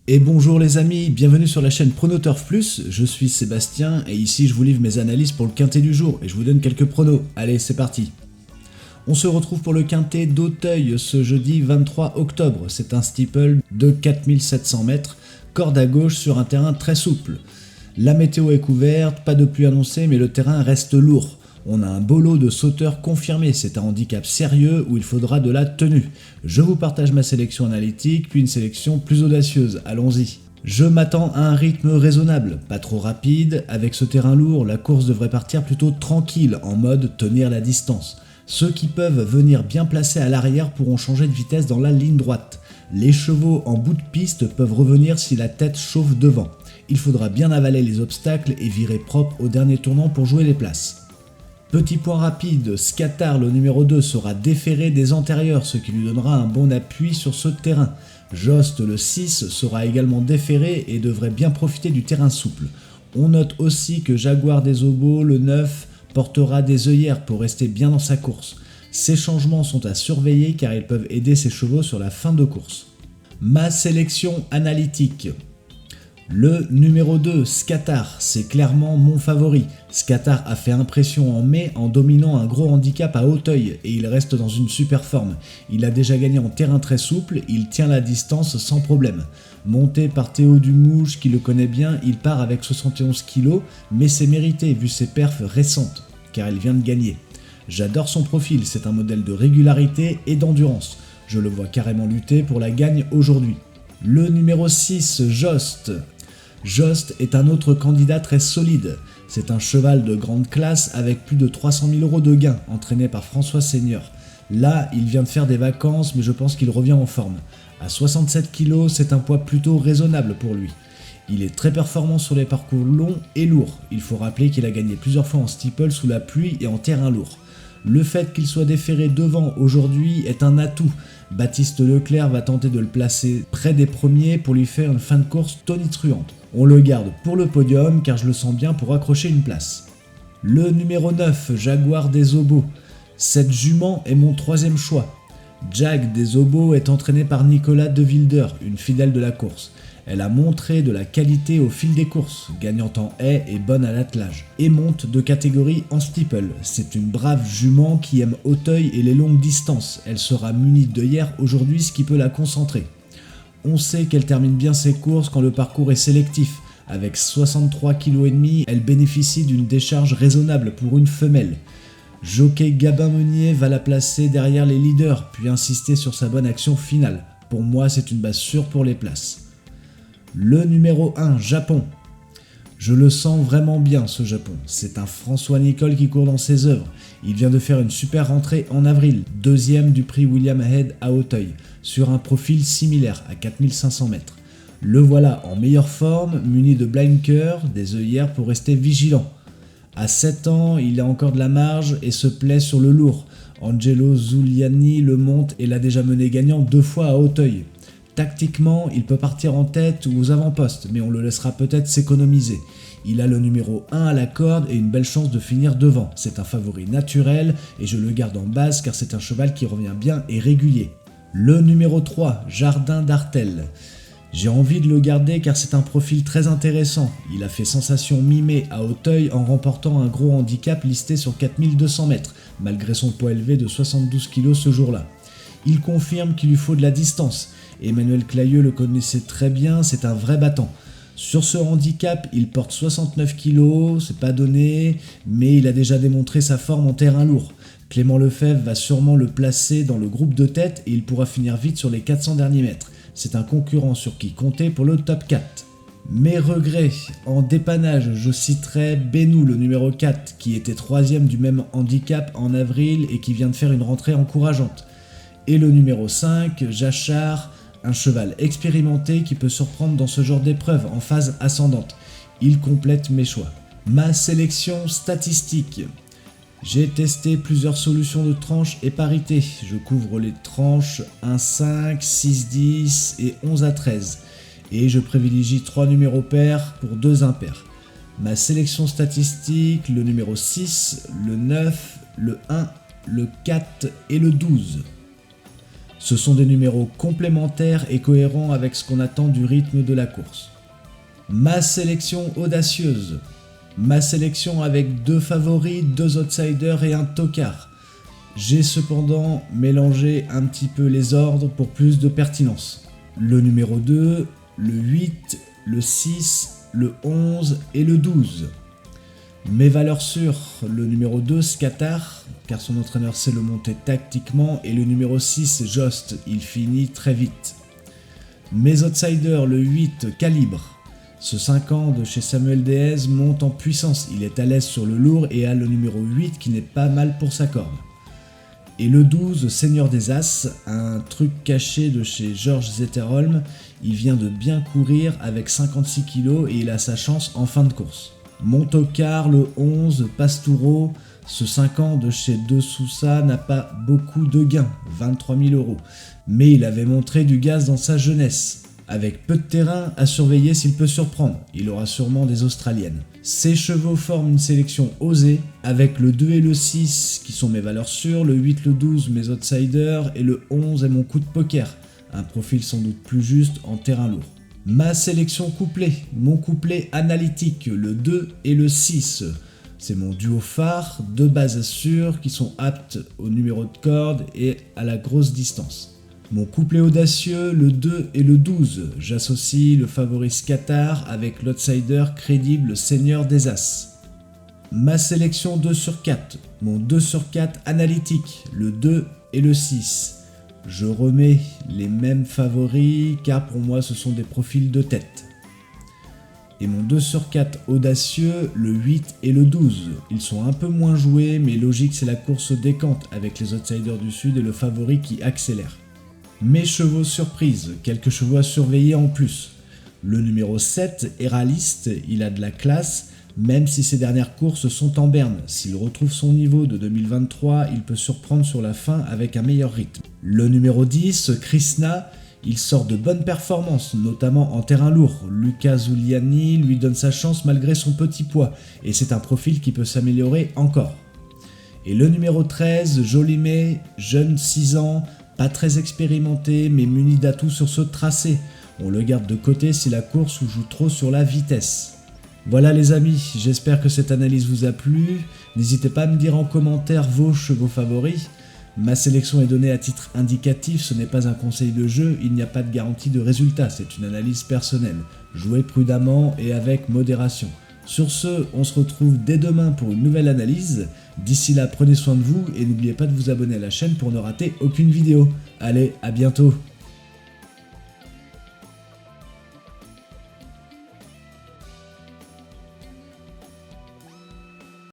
Et bonjour les amis, bienvenue sur la chaîne Pronoturf Plus, je suis Sébastien et ici je vous livre mes analyses pour le quintet du jour et je vous donne quelques pronos. Allez, c'est parti. On se retrouve pour le quintet d'Auteuil ce jeudi 23 octobre. C'est un steeple de 4700 mètres, corde à gauche sur un terrain très souple. La météo est couverte, pas de pluie annoncée mais le terrain reste lourd. On a un beau lot de sauteurs confirmés, c'est un handicap sérieux où il faudra de la tenue. Je vous partage ma sélection analytique, puis une sélection plus audacieuse, allons-y. Je m'attends à un rythme raisonnable, pas trop rapide, avec ce terrain lourd, la course devrait partir plutôt tranquille, en mode tenir la distance. Ceux qui peuvent venir bien placés à l'arrière pourront changer de vitesse dans la ligne droite. Les chevaux en bout de piste peuvent revenir si la tête chauffe devant. Il faudra bien avaler les obstacles et virer propre au dernier tournant pour jouer les places. Petit point rapide, Scatar, le numéro 2, sera déféré des antérieurs, ce qui lui donnera un bon appui sur ce terrain. Jost, le 6, sera également déféré et devrait bien profiter du terrain souple. On note aussi que Jaguar des Obos, le 9, portera des œillères pour rester bien dans sa course. Ces changements sont à surveiller car ils peuvent aider ses chevaux sur la fin de course. Ma sélection analytique. Le numéro 2, Scatar, c'est clairement mon favori. Scatar a fait impression en mai en dominant un gros handicap à Auteuil et il reste dans une super forme. Il a déjà gagné en terrain très souple, il tient la distance sans problème. Monté par Théo Dumouche qui le connaît bien, il part avec 71 kg, mais c'est mérité vu ses perfs récentes, car il vient de gagner. J'adore son profil, c'est un modèle de régularité et d'endurance. Je le vois carrément lutter pour la gagne aujourd'hui. Le numéro 6, Jost. Jost est un autre candidat très solide. C'est un cheval de grande classe avec plus de 300 000 € de gains, entraîné par François Seigneur. Là, il vient de faire des vacances, mais je pense qu'il revient en forme. À 67 kg, c'est un poids plutôt raisonnable pour lui. Il est très performant sur les parcours longs et lourds. Il faut rappeler qu'il a gagné plusieurs fois en steeple sous la pluie et en terrain lourd. Le fait qu'il soit déféré devant aujourd'hui est un atout. Baptiste Leclerc va tenter de le placer près des premiers pour lui faire une fin de course tonitruante. On le garde pour le podium car je le sens bien pour accrocher une place. Le numéro 9, Jaguar des Obos. Cette jument est mon troisième choix. Jag des Obos est entraînée par Nicolas De Wilder, une fidèle de la course. Elle a montré de la qualité au fil des courses, gagnant en haie et bonne à l'attelage, et monte de catégorie en steeple. C'est une brave jument qui aime Auteuil et les longues distances. Elle sera munie d'œillères aujourd'hui, ce qui peut la concentrer. On sait qu'elle termine bien ses courses quand le parcours est sélectif. Avec 63,5 kg, elle bénéficie d'une décharge raisonnable pour une femelle. Jockey Gabin Meunier va la placer derrière les leaders, puis insister sur sa bonne action finale. Pour moi, c'est une base sûre pour les places. Le numéro 1, Japon. Je le sens vraiment bien ce Japon. C'est un François Nicole qui court dans ses œuvres. Il vient de faire une super rentrée en avril, deuxième du prix William Head à Auteuil, sur un profil similaire à 4500 mètres. Le voilà en meilleure forme, muni de blinkers, des œillères pour rester vigilant. À 7 ans, il a encore de la marge et se plaît sur le lourd. Angelo Zuliani le monte et l'a déjà mené gagnant 2 fois à Auteuil. Tactiquement, il peut partir en tête ou aux avant-postes, mais on le laissera peut-être s'économiser. Il a le numéro 1 à la corde et une belle chance de finir devant. C'est un favori naturel et je le garde en base car c'est un cheval qui revient bien et régulier. Le numéro 3, Jardin d'Artel. J'ai envie de le garder car c'est un profil très intéressant. Il a fait sensation mi-mai à Auteuil en remportant un gros handicap listé sur 4200 mètres, malgré son poids élevé de 72 kg ce jour-là. Il confirme qu'il lui faut de la distance. Emmanuel Clayeux le connaissait très bien, c'est un vrai battant. Sur ce handicap, il porte 69 kg, c'est pas donné, mais il a déjà démontré sa forme en terrain lourd. Clément Lefebvre va sûrement le placer dans le groupe de tête et il pourra finir vite sur les 400 derniers mètres. C'est un concurrent sur qui compter pour le top 4. Mes regrets, en dépannage, je citerai Benou, le numéro 4, qui était troisième du même handicap en avril et qui vient de faire une rentrée encourageante. Et le numéro 5, Jachard, un cheval expérimenté qui peut surprendre dans ce genre d'épreuve en phase ascendante. Il complète mes choix. Ma sélection statistique. J'ai testé plusieurs solutions de tranches et parités. Je couvre les tranches 1-5, 6-10 et 11-13. Et je privilégie 3 numéros pairs pour 2 impairs. Ma sélection statistique, le numéro 6, le 9, le 1, le 4 et le 12. Ce sont des numéros complémentaires et cohérents avec ce qu'on attend du rythme de la course. Ma sélection audacieuse. Ma sélection avec 2 favoris, 2 outsiders et un tocard. J'ai cependant mélangé un petit peu les ordres pour plus de pertinence. Le numéro 2, le 8, le 6, le 11 et le 12. Mes valeurs sûres, le numéro 2, Scatar, car son entraîneur sait le monter tactiquement, et le numéro 6, Jost, il finit très vite. Mes outsiders, le 8, Calibre. Ce 5 ans de chez Samuel Déez monte en puissance, il est à l'aise sur le lourd et a le numéro 8 qui n'est pas mal pour sa corde. Et le 12, Seigneur des As, un truc caché de chez Georges Zetterholm, il vient de bien courir avec 56 kg et il a sa chance en fin de course. Mon tocard, le 11, Pastoureau, ce 5 ans de chez De Sousa n'a pas beaucoup de gains, 23 000 €, mais il avait montré du gaz dans sa jeunesse. Avec peu de terrain, à surveiller s'il peut surprendre, il aura sûrement des Australiennes. Ces chevaux forment une sélection osée, avec le 2 et le 6 qui sont mes valeurs sûres, le 8, le 12 mes outsiders et le 11 est mon coup de poker, un profil sans doute plus juste en terrain lourd. Ma sélection couplée, mon couplet analytique, le 2 et le 6. C'est mon duo phare, 2 bases sûres qui sont aptes au numéro de corde et à la grosse distance. Mon couplet audacieux, le 2 et le 12. J'associe le favori Scatar avec l'outsider crédible Seigneur des As. Ma sélection 2 sur 4, mon 2 sur 4 analytique, le 2 et le 6. Je remets les mêmes favoris car pour moi ce sont des profils de tête. Et mon 2 sur 4 audacieux, le 8 et le 12. Ils sont un peu moins joués mais logique c'est la course décante avec les outsiders du sud et le favori qui accélère. Mes chevaux surprise, quelques chevaux à surveiller en plus. Le numéro 7, Héraliste, il a de la classe, même si ses dernières courses sont en berne. S'il retrouve son niveau de 2023, il peut surprendre sur la fin avec un meilleur rythme. Le numéro 10, Krishna, il sort de bonnes performances, notamment en terrain lourd. Luca Zuliani lui donne sa chance malgré son petit poids, et c'est un profil qui peut s'améliorer encore. Et le numéro 13, Jolimet, jeune 6 ans, pas très expérimenté mais muni d'atouts sur ce tracé. On le garde de côté si la course joue trop sur la vitesse. Voilà les amis, j'espère que cette analyse vous a plu. N'hésitez pas à me dire en commentaire vos chevaux favoris. Ma sélection est donnée à titre indicatif, ce n'est pas un conseil de jeu, il n'y a pas de garantie de résultat, c'est une analyse personnelle. Jouez prudemment et avec modération. Sur ce, on se retrouve dès demain pour une nouvelle analyse. D'ici là, prenez soin de vous et n'oubliez pas de vous abonner à la chaîne pour ne rater aucune vidéo. Allez, à bientôt!